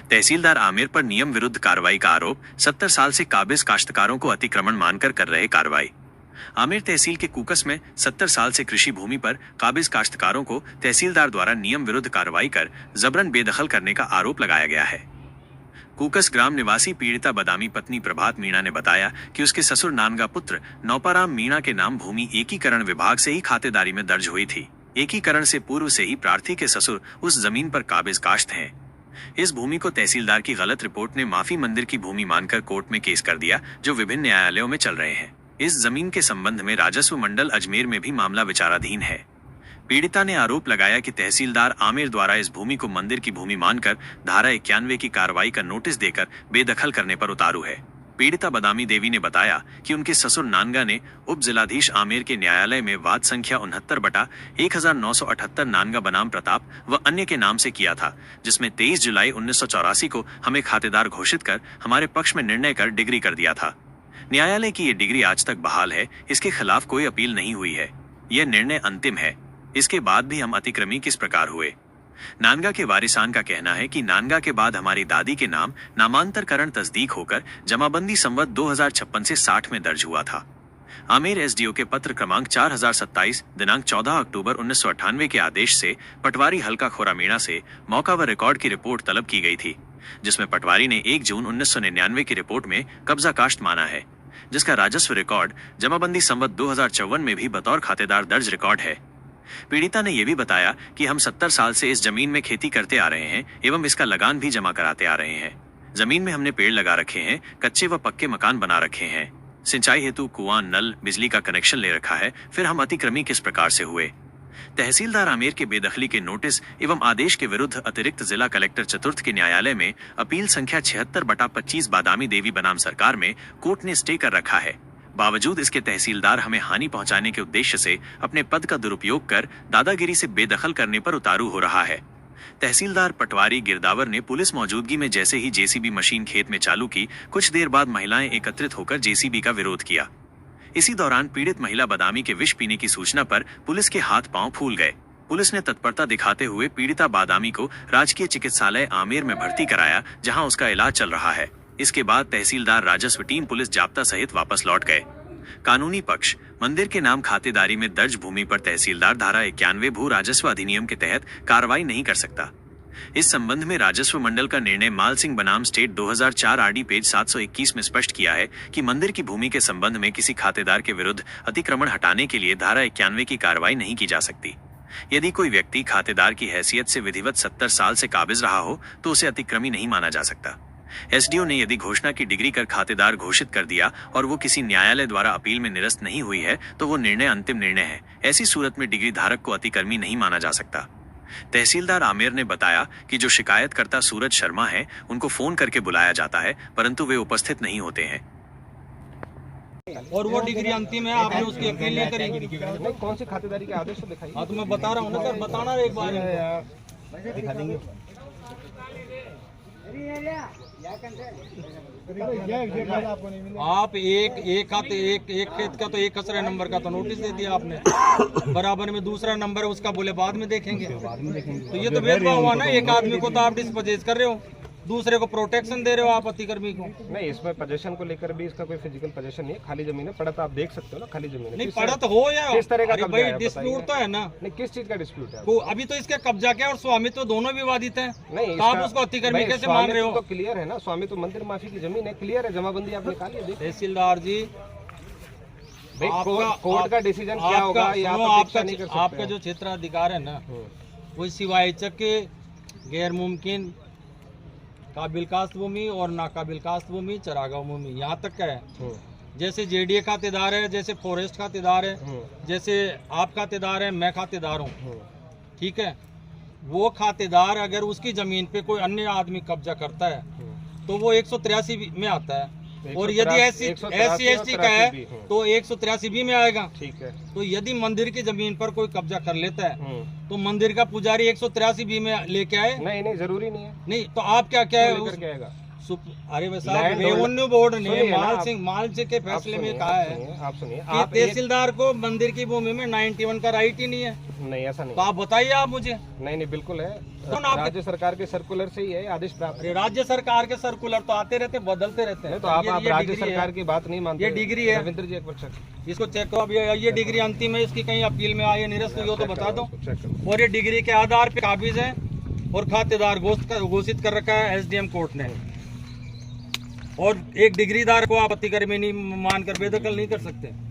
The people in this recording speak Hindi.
तहसीलदार आमिर पर नियम विरुद्ध कार्रवाई का आरोप। 70 साल से काबिज काश्तकारों को अतिक्रमण मानकर कर रहे कार्रवाई। आमिर तहसील के कूकस में 70 साल से कृषि भूमि पर काबिज काश्तकारों को तहसीलदार द्वारा नियम विरुद्ध कार्रवाई कर जबरन बेदखल करने का आरोप लगाया गया है। कूकस ग्राम निवासी पीड़िता बदामी पत्नी प्रभात मीणा ने बताया कि उसके ससुर नानगा पुत्र नौपाराम मीणा के नाम भूमि एकीकरण विभाग से ही खातेदारी में दर्ज हुई थी। एकीकरण से पूर्व से ही प्रार्थी के ससुर उस जमीन पर काबिज काश्त हैं। इस भूमि को तहसीलदार की गलत रिपोर्ट ने माफी मंदिर की भूमि मानकर कोर्ट में केस कर दिया, जो विभिन्न न्यायालयों में चल रहे हैं। इस जमीन के संबंध में राजस्व मंडल अजमेर में भी मामला विचाराधीन है। पीड़िता ने आरोप लगाया कि तहसीलदार आमिर द्वारा इस भूमि को मंदिर की भूमि मानकर धारा 91 की कार्रवाई का नोटिस देकर बेदखल करने पर उतारू है। पीड़िता बदामी देवी ने बताया कि उनके ससुर नानगा ने उप जिलाधीश आमेर के न्यायालय में वाद संख्या 69/1978 नानगा बनाम प्रताप व अन्य के नाम से किया था, जिसमें 23 जुलाई 1984 को हमें खातेदार घोषित कर हमारे पक्ष में निर्णय कर डिग्री कर दिया था। न्यायालय की ये डिग्री आज तक बहाल है। इसके खिलाफ कोई अपील नहीं हुई है। यह निर्णय अंतिम है। इसके बाद भी हम अतिक्रमी किस प्रकार हुए। नानगा के वारिसान का कहना है कि नानगा के बाद हमारी दादी के नाम नामांतरकरण तस्दीक होकर जमाबंदी संवत 2056 से 60 में दर्ज हुआ था। आमेर एसडीओ के पत्र क्रमांक 4027 दिनांक 14 अक्टूबर 1998 के आदेश से पटवारी हल्का खोरा मीणा से मौका व रिकॉर्ड की रिपोर्ट तलब की गई थी, जिसमें पटवारी ने 1 जून 1999 की रिपोर्ट में कब्जा काश्त माना है, जिसका राजस्व रिकॉर्ड जमाबंदी संवत 2054 में भी बतौर खातेदार दर्ज रिकॉर्ड है। पीड़िता ने यह भी बताया कि हम 70 साल से इस जमीन में खेती करते आ रहे हैं एवं इसका लगान भी जमा कराते आ रहे हैं। जमीन में हमने पेड़ लगा रखे हैं, कच्चे व पक्के मकान बना रखे हैं, सिंचाई हेतु कुआं, नल, बिजली का कनेक्शन ले रखा है। फिर हम अतिक्रमी किस प्रकार से हुए। तहसीलदार आमेर के बेदखली के नोटिस एवं आदेश के विरुद्ध अतिरिक्त जिला कलेक्टर चतुर्थ के न्यायालय में अपील संख्या 76/25 बादामी देवी बनाम सरकार में कोर्ट ने स्टे कर रखा है। बावजूद इसके तहसीलदार हमें हानि पहुंचाने के उद्देश्य से अपने पद का दुरुपयोग कर दादागिरी से बेदखल करने पर उतारू हो रहा है। तहसीलदार पटवारी गिरदावर ने पुलिस मौजूदगी में जैसे ही जेसीबी मशीन खेत में चालू की, कुछ देर बाद महिलाएं एकत्रित होकर जेसीबी का विरोध किया। इसी दौरान पीड़ित महिला बदामी के विष पीने की सूचना पर पुलिस के हाथ पांव फूल गए। पुलिस ने तत्परता दिखाते हुए पीड़िता बादामी को राजकीय चिकित्सालय आमेर में भर्ती कराया, जहां उसका इलाज चल रहा है। इसके बाद तहसीलदार, राजस्व टीम, पुलिस जाब्ता सहित वापस लौट गए। कानूनी पक्ष। मंदिर के नाम खातेदारी में दर्ज भूमि पर तहसीलदार धारा 91 भू राजस्व अधिनियम के तहत कार्रवाई नहीं कर सकता। इस संबंध में राजस्व मंडल का निर्णय माल सिंह बनाम स्टेट 2004 आरडी पेज 721 में स्पष्ट किया है कि मंदिर की भूमि के संबंध में किसी खातेदार के विरुद्ध अतिक्रमण हटाने के लिए धारा 91 की कार्रवाई नहीं की जा सकती। यदि कोई व्यक्ति खातेदार की हैसियत से विधिवत 70 साल से काबिज रहा हो तो उसे अतिक्रमी नहीं माना जा सकता। एसडीओ ने यदि घोषणा की डिग्री कर खातेदार घोषित कर दिया और वो किसी न्यायालय द्वारा अपील में निरस्त नहीं हुई है तो वो निर्णय अंतिम निर्णय है। ऐसी सूरत में डिग्री धारक को अतिक्रमी नहीं माना जा सकता। तहसीलदार आमेर ने बताया कि जो शिकायतकर्ता सूरज शर्मा है, उनको फोन करके बुलाया जाता है, परंतु वे उपस्थित नहीं होते हैं। और वो डिग्री अंतिम है, आपने उसकी अपील नहीं करी। कौन सी खातेदारी के आदेश दिखाई? हाँ, तो मैं बता रहा हूँ ना सर, बताना एक बार दिखा देंगे। आप एक खाते एक खेत का तो एक खसरा नंबर का तो नोटिस दे दिया आपने, बराबर में दूसरा नंबर है उसका बोले बाद में देखेंगे। तो ये तो भेदभाव हुआ ना। एक आदमी को तो आप डिस्पोजेस कर रहे हो, दूसरे को प्रोटेक्शन दे रहे हो आप अतिक्रमी को। नहीं, इसमें पोजीशन को लेकर भी इसका कोई फिजिकल पोजीशन नहीं है, खाली जमीन है। पड़त आप देख सकते हो ना, खाली जमीन है। नहीं पड़त हो या किस तरह का भाई डिस्प्यूट तो है ना। नहीं, किस चीज का डिस्प्यूट है? तो अभी तो इसके कब्जा क्या और स्वामित्व तो दोनों विवादित है। नहीं, तो आप उसको अतिक्रमी कैसे मान रहे हो? तो क्लियर है ना, स्वामी तो मंदिर माफी की जमीन है, क्लियर है, जमाबंदी आप निकाल लीजिए। तहसीलदार जी, कोर्ट का डिसीजन क्या होगा आपका जो क्षेत्राधिकार है ना, वो सिवाय के गैर मुमकिन काबिल कास्त भूमि और नाकाबिल कास्त भूमि, चरागाह भूमि, यहाँ तक का है। जैसे जेडीए खातेदार है, जैसे फॉरेस्ट खातेदार है, जैसे आप खातेदार है, मैं खातेदार हूँ, ठीक है। वो खातेदार अगर उसकी जमीन पे कोई अन्य आदमी कब्जा करता है तो वो 183 में आता है, और यदि SC/ST का है तो 183 भी में आएगा, ठीक है। तो यदि मंदिर की जमीन पर कोई कब्जा कर लेता है तो मंदिर का पुजारी 183 भी में लेके आए? नहीं, जरूरी नहीं है। नहीं, तो आप क्या है अरे रेवेन्यू बोर्ड ने माल सिंह के फैसले में कहा है, आप सुनिए, कि तहसीलदार को मंदिर की भूमि में 91 का राइट ही नहीं है। नहीं, ऐसा नहीं। तो आप बताइए आप मुझे। नहीं, बिल्कुल है। कौन आपके- राज्य सरकार के सर्कुलर से ही है आदेश प्राप्त। अरे राज्य सरकार के सर्कुलर तो आते रहते, बदलते रहते हैं। तो आप ये राज्य डिग्री है। सरकार की बात नहीं मानते। ये डिग्री है। रविंद्र जी एक बार चेक इसको चेक करो। अब ये डिग्री अंतिम है, इसकी कहीं अपील में आई है, निरस्त हुई हो तो बता दो। चेक करो। और ये डिग्री के आधार पे काबिज है और खातेदार घोषित कर रखा है एसडीएम कोर्ट ने। और एक डिग्रीदार को आप अतिक्रमणी नहीं मानकर बेदखल नहीं कर सकते।